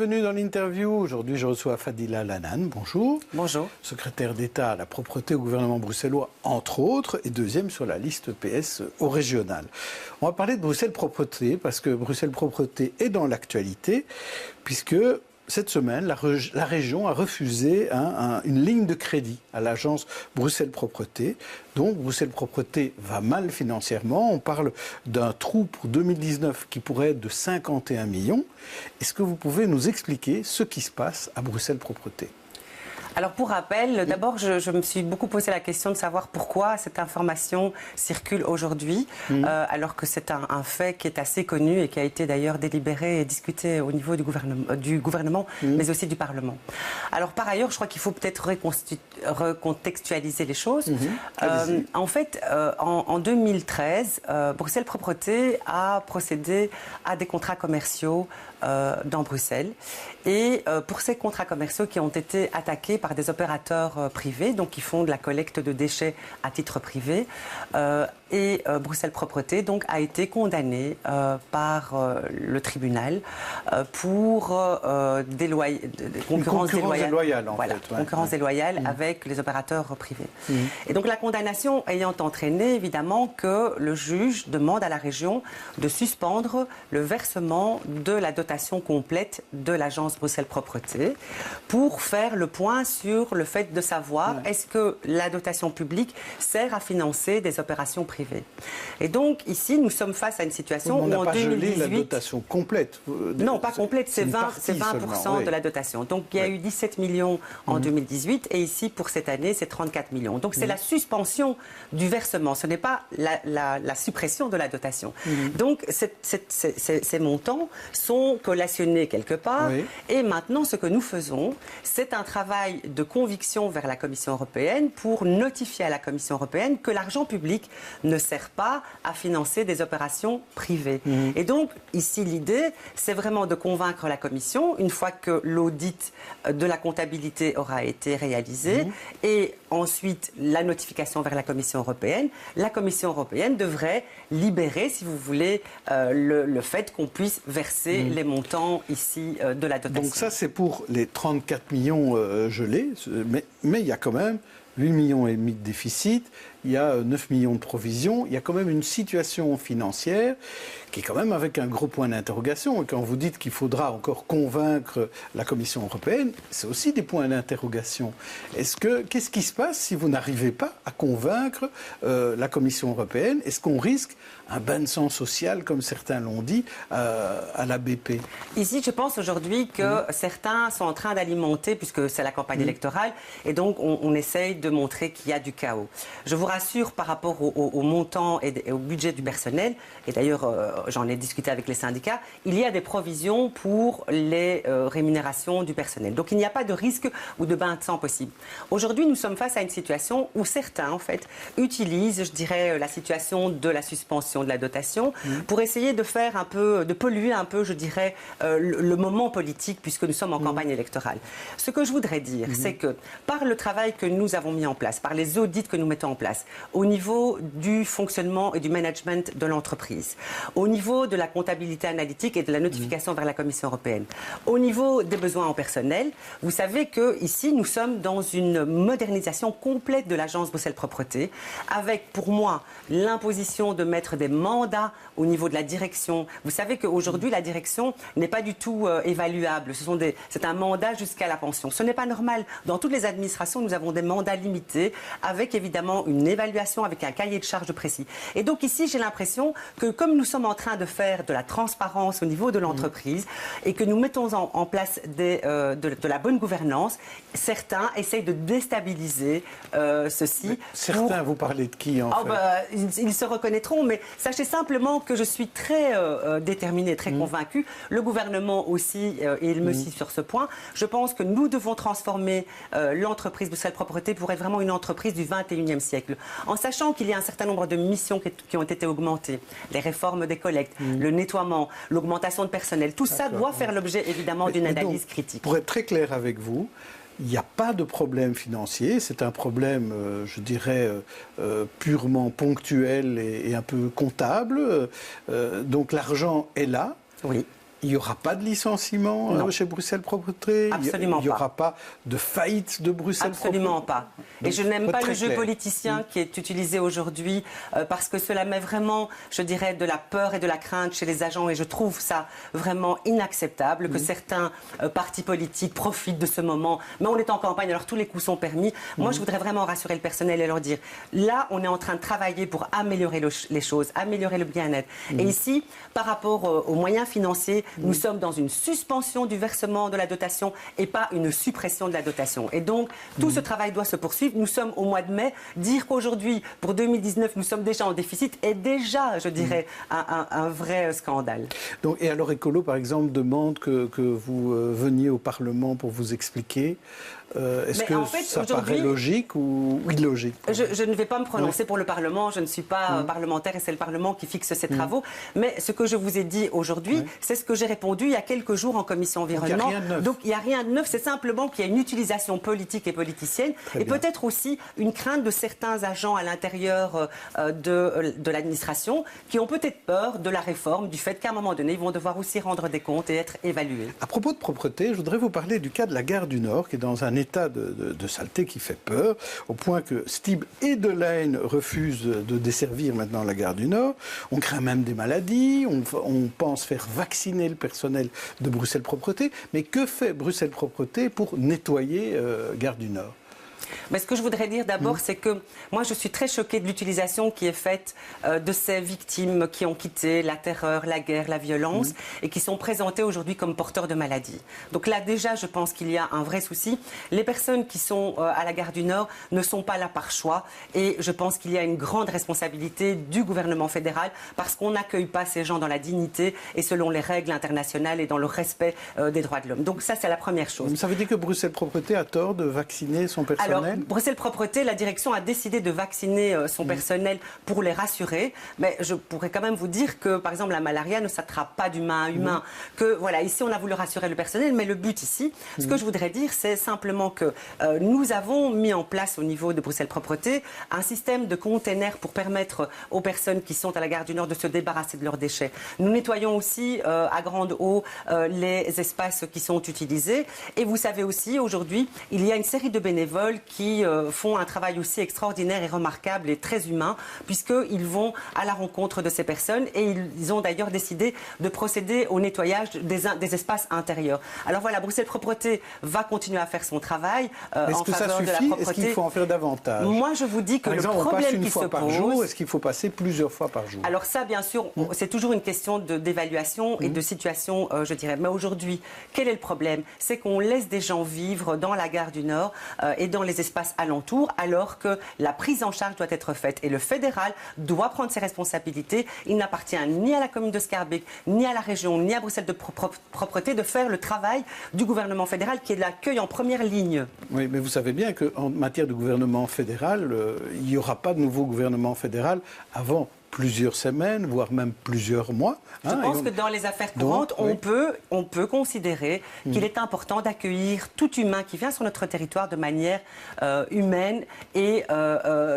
bienvenue dans l'interview. Aujourd'hui, je reçois Fadila Lanan. Bonjour. Bonjour. Secrétaire d'État à la propreté au gouvernement bruxellois, entre autres, et deuxième sur la liste PS au régional. On va parler de Bruxelles Propreté, parce que Bruxelles Propreté est dans l'actualité, puisque cette semaine, la région a refusé une ligne de crédit à l'agence Bruxelles Propreté. Donc, Bruxelles Propreté va mal financièrement. On parle d'un trou pour 2019 qui pourrait être de 51 millions. Est-ce que vous pouvez nous expliquer ce qui se passe à Bruxelles Propreté ? Alors pour rappel, d'abord je me suis beaucoup posé la question de savoir pourquoi cette information circule aujourd'hui, alors que c'est un fait qui est assez connu et qui a été d'ailleurs délibéré et discuté au niveau du gouvernement mais aussi du Parlement. Alors par ailleurs, je crois qu'il faut peut-être recontextualiser les choses. En fait, en 2013, Bruxelles Propreté a procédé à des contrats commerciaux dans Bruxelles. Et pour ces contrats commerciaux qui ont été attaqués par des opérateurs privés, donc qui font de la collecte de déchets à titre privé, Bruxelles Propreté donc a été condamné par le tribunal pour concurrence déloyale, concurrence déloyale avec les opérateurs privés. Et donc la condamnation ayant entraîné évidemment que le juge demande à la région de suspendre le versement de la dotation complète de l'agence Bruxelles Propreté pour faire le point sur le fait de savoir est-ce que la dotation publique sert à financer des opérations privées. Et donc ici nous sommes face à une situation où en 2018 la dotation complète. Non, pas complète, c'est 20% de la dotation. Donc il y a eu 17 millions en 2018 et ici pour cette année c'est 34 millions. Donc c'est la suspension du versement, ce n'est pas la suppression de la dotation. Donc ces montants sont collationnés quelque part. Et maintenant, ce que nous faisons, c'est un travail de conviction vers la Commission européenne pour notifier à la Commission européenne que l'argent public ne sert pas à financer des opérations privées. Et donc, ici, l'idée, c'est vraiment de convaincre la Commission, une fois que l'audit de la comptabilité aura été réalisé, et ensuite la notification vers la Commission européenne devrait libérer, si vous voulez, le fait qu'on puisse verser les montants ici de la dotation. Donc ça, c'est pour les 34 millions gelés, mais il y a quand même 8,5 millions de déficit, il y a 9 millions de provisions, il y a quand même une situation financière qui est quand même avec un gros point d'interrogation. Et quand vous dites qu'il faudra encore convaincre la Commission européenne, c'est aussi des points d'interrogation. Qu'est-ce qui se passe si vous n'arrivez pas à convaincre la Commission européenne? Est-ce qu'on risque un bain de sang social, comme certains l'ont dit, à la BP? Ici, je pense aujourd'hui que certains sont en train d'alimenter, puisque c'est la campagne électorale, et donc on essaye de montrer qu'il y a du chaos. Je vous rassure par rapport au montant et au budget du personnel, et d'ailleurs j'en ai discuté avec les syndicats, il y a des provisions pour les rémunérations du personnel. Donc il n'y a pas de risque ou de bain de sang possible. Aujourd'hui, nous sommes face à une situation où certains, en fait, utilisent, je dirais, la situation de la suspension de la dotation pour essayer de faire un peu, de polluer un peu, je dirais, le moment politique, puisque nous sommes en campagne électorale. Ce que je voudrais dire, c'est que par le travail que nous avons mis en place, par les audits que nous mettons en place, au niveau du fonctionnement et du management de l'entreprise, au niveau de la comptabilité analytique et de la notification vers la Commission européenne, au niveau des besoins en personnel, vous savez qu'ici, nous sommes dans une modernisation complète de l'agence Bruxelles Propreté, avec, pour moi, l'imposition de mettre des mandats au niveau de la direction. Vous savez qu'aujourd'hui, la direction n'est pas du tout évaluable. C'est un mandat jusqu'à la pension. Ce n'est pas normal. Dans toutes les administrations, nous avons des mandats limités, avec évidemment une évaluation, avec un cahier de charges précis. Et donc ici, j'ai l'impression que comme nous sommes en train de faire de la transparence au niveau de l'entreprise et que nous mettons en place de la bonne gouvernance, certains essayent de déstabiliser ceci. Certains, vous parlez de qui en fait? Ils se reconnaîtront, mais sachez simplement que je suis très déterminée, très convaincue. Le gouvernement aussi, et il me suit sur ce point. Je pense que nous devons transformer l'entreprise Bruxelles Propreté pour être vraiment une entreprise du 21e siècle. En sachant qu'il y a un certain nombre de missions qui ont été augmentées, les réformes des collectes, le nettoiement, l'augmentation de personnel, tout ça doit faire l'objet évidemment d'une analyse critique. Pour être très clair avec vous, il n'y a pas de problème financier, c'est un problème, je dirais, purement ponctuel et un peu comptable. Donc l'argent est là. Oui. Il n'y aura pas de licenciement chez Bruxelles Propreté. Absolument pas. Il n'y aura pas de faillite de Bruxelles Propreté. Absolument pas. Et je n'aime pas le jeu politicien qui est utilisé aujourd'hui parce que cela met vraiment, je dirais, de la peur et de la crainte chez les agents et je trouve ça vraiment inacceptable que certains partis politiques profitent de ce moment. Mais on est en campagne, alors tous les coups sont permis. Moi, je voudrais vraiment rassurer le personnel et leur dire, là, on est en train de travailler pour améliorer les choses, améliorer le bien-être. Et ici, par rapport aux moyens financiers, nous sommes dans une suspension du versement de la dotation et pas une suppression de la dotation. Et donc, tout ce travail doit se poursuivre. Nous sommes au mois de mai. Dire qu'aujourd'hui, pour 2019, nous sommes déjà en déficit est déjà, je dirais, un vrai scandale. Donc, et alors, Écolo, par exemple, demande que vous veniez au Parlement pour vous expliquer. Est-ce que ça paraît logique ou illogique? Je ne vais pas me prononcer pour le Parlement. Je ne suis pas parlementaire et c'est le Parlement qui fixe ses travaux. Mais ce que je vous ai dit aujourd'hui, c'est ce que j'ai répondu il y a quelques jours en commission environnement. Donc il n'y a rien de neuf. C'est simplement qu'il y a une utilisation politique et politicienne et peut-être aussi une crainte de certains agents à l'intérieur de l'administration qui ont peut-être peur de la réforme, du fait qu'à un moment donné, ils vont devoir aussi rendre des comptes et être évalués. À propos de propreté, je voudrais vous parler du cas de la gare du Nord qui est dans un état de saleté qui fait peur, au point que Stib et Delaine refusent de desservir maintenant la gare du Nord. On craint même des maladies, on pense faire vacciner le personnel de Bruxelles Propreté. Mais que fait Bruxelles Propreté pour nettoyer gare du Nord? Mais ce que je voudrais dire d'abord, c'est que moi, je suis très choquée de l'utilisation qui est faite de ces victimes qui ont quitté la terreur, la guerre, la violence et qui sont présentées aujourd'hui comme porteurs de maladies. Donc là, déjà, je pense qu'il y a un vrai souci. Les personnes qui sont à la gare du Nord ne sont pas là par choix et je pense qu'il y a une grande responsabilité du gouvernement fédéral parce qu'on n'accueille pas ces gens dans la dignité et selon les règles internationales et dans le respect des droits de l'homme. Donc ça, c'est la première chose. Ça veut dire que Bruxelles Propreté a tort de vacciner son personnel? Alors, Bruxelles Propreté, la direction a décidé de vacciner son personnel pour les rassurer. Mais je pourrais quand même vous dire que, par exemple, la malaria ne s'attrape pas d'humain à humain. Que, voilà, ici, on a voulu rassurer le personnel. Mais le but ici, ce que je voudrais dire, c'est simplement que nous avons mis en place au niveau de Bruxelles Propreté un système de containers pour permettre aux personnes qui sont à la gare du Nord de se débarrasser de leurs déchets. Nous nettoyons aussi à grande eau les espaces qui sont utilisés. Et vous savez aussi, aujourd'hui, il y a une série de bénévoles qui font un travail aussi extraordinaire et remarquable et très humain, puisqu'ils vont à la rencontre de ces personnes et ils ont d'ailleurs décidé de procéder au nettoyage des espaces intérieurs. Alors voilà, Bruxelles Propreté va continuer à faire son travail en faveur de la propreté. Est-ce qu'il faut en faire davantage? Moi, je vous dis que le problème qui se pose... Est-ce qu'il faut passer plusieurs fois par jour? Alors ça, bien sûr, c'est toujours une question d'évaluation et de situation, je dirais. Mais aujourd'hui, quel est le problème? C'est qu'on laisse des gens vivre dans la gare du Nord et dans les espaces alentours, alors que la prise en charge doit être faite. Et le fédéral doit prendre ses responsabilités. Il n'appartient ni à la commune de Schaerbeek, ni à la région, ni à Bruxelles de Propreté de faire le travail du gouvernement fédéral qui est l'accueil en première ligne. Oui, mais vous savez bien qu'en matière de gouvernement fédéral, il n'y aura pas de nouveau gouvernement fédéral avant plusieurs semaines, voire même plusieurs mois. Je pense que dans les affaires courantes, on peut considérer qu'il est important d'accueillir tout humain qui vient sur notre territoire de manière humaine et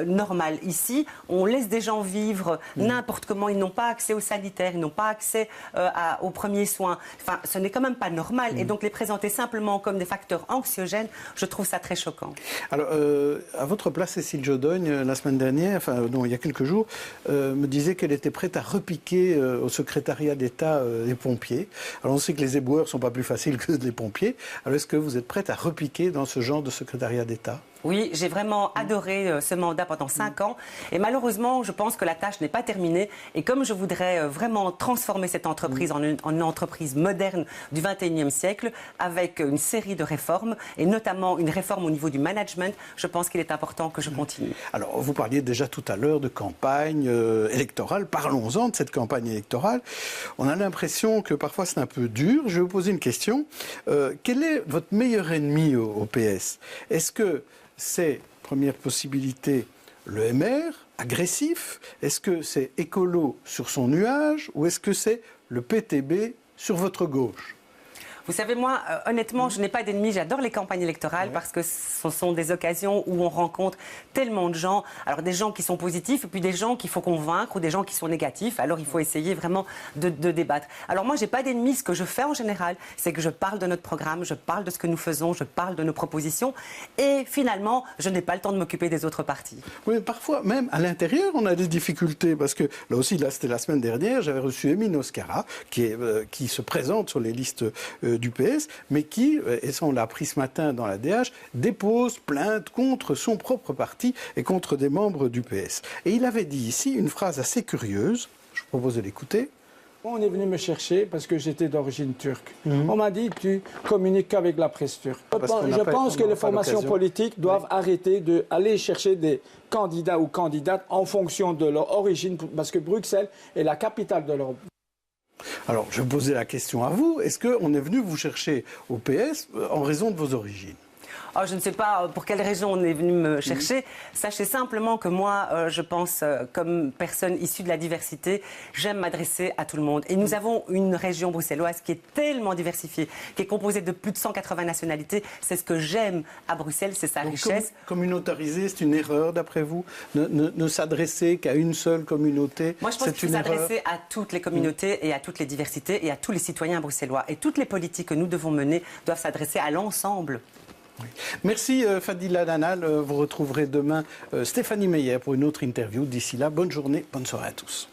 normale. Ici, on laisse des gens vivre n'importe comment. Ils n'ont pas accès aux sanitaires, ils n'ont pas accès aux premiers soins. Enfin, ce n'est quand même pas normal. Et donc, les présenter simplement comme des facteurs anxiogènes, je trouve ça très choquant. Alors, à votre place, Cécile Jodogne, la semaine dernière, enfin, non, il y a quelques jours, me disait qu'elle était prête à repiquer au secrétariat d'État les pompiers. Alors on sait que les éboueurs ne sont pas plus faciles que les pompiers. Alors est-ce que vous êtes prête à repiquer dans ce genre de secrétariat d'État ? Oui, j'ai vraiment adoré ce mandat pendant 5 ans. Et malheureusement, je pense que la tâche n'est pas terminée. Et comme je voudrais vraiment transformer cette entreprise en une entreprise moderne du XXIe siècle, avec une série de réformes, et notamment une réforme au niveau du management, je pense qu'il est important que je continue. Alors, vous parliez déjà tout à l'heure de campagne électorale. Parlons-en de cette campagne électorale. On a l'impression que parfois c'est un peu dur. Je vais vous poser une question. Quel est votre meilleur ennemi au PS ? Est-ce que c'est, première possibilité, le MR, agressif? Est-ce que c'est écolo sur son nuage? Ou est-ce que c'est le PTB sur votre gauche? Vous savez, moi, honnêtement, je n'ai pas d'ennemis. J'adore les campagnes électorales parce que ce sont des occasions où on rencontre tellement de gens. Alors, des gens qui sont positifs et puis des gens qu'il faut convaincre ou des gens qui sont négatifs. Alors, il faut essayer vraiment de débattre. Alors, moi, je n'ai pas d'ennemis. Ce que je fais en général, c'est que je parle de notre programme, je parle de ce que nous faisons, je parle de nos propositions. Et finalement, je n'ai pas le temps de m'occuper des autres partis. Oui, parfois, même à l'intérieur, on a des difficultés. Parce que là aussi, c'était la semaine dernière, j'avais reçu Emine Oscara, qui se présente sur les listes du PS, mais qui, et ça on l'a appris ce matin dans la DH, dépose plainte contre son propre parti et contre des membres du PS. Et il avait dit ici une phrase assez curieuse, je vous propose de l'écouter. On est venu me chercher parce que j'étais d'origine turque. On m'a dit, tu communiques qu'avec la presse turque. Je pense que les formations politiques doivent arrêter d'aller chercher des candidats ou candidates en fonction de leur origine, parce que Bruxelles est la capitale de l'Europe. Alors, je posais la question à vous. Est-ce qu'on est venu vous chercher au PS en raison de vos origines ? Oh, je ne sais pas pour quelle raison on est venu me chercher. Sachez simplement que moi, je pense, comme personne issue de la diversité, j'aime m'adresser à tout le monde. Et nous avons une région bruxelloise qui est tellement diversifiée, qui est composée de plus de 180 nationalités. C'est ce que j'aime à Bruxelles, c'est sa richesse. Communautariser, c'est une erreur d'après vous ? Ne s'adresser qu'à une seule communauté, moi, je pense qu'il faut s'adresser à toutes les communautés et à toutes les diversités et à tous les citoyens bruxellois. Et toutes les politiques que nous devons mener doivent s'adresser à l'ensemble. Oui. Merci Fadila Danal. Vous retrouverez demain Stéphanie Meyer pour une autre interview. D'ici là, bonne journée, bonne soirée à tous.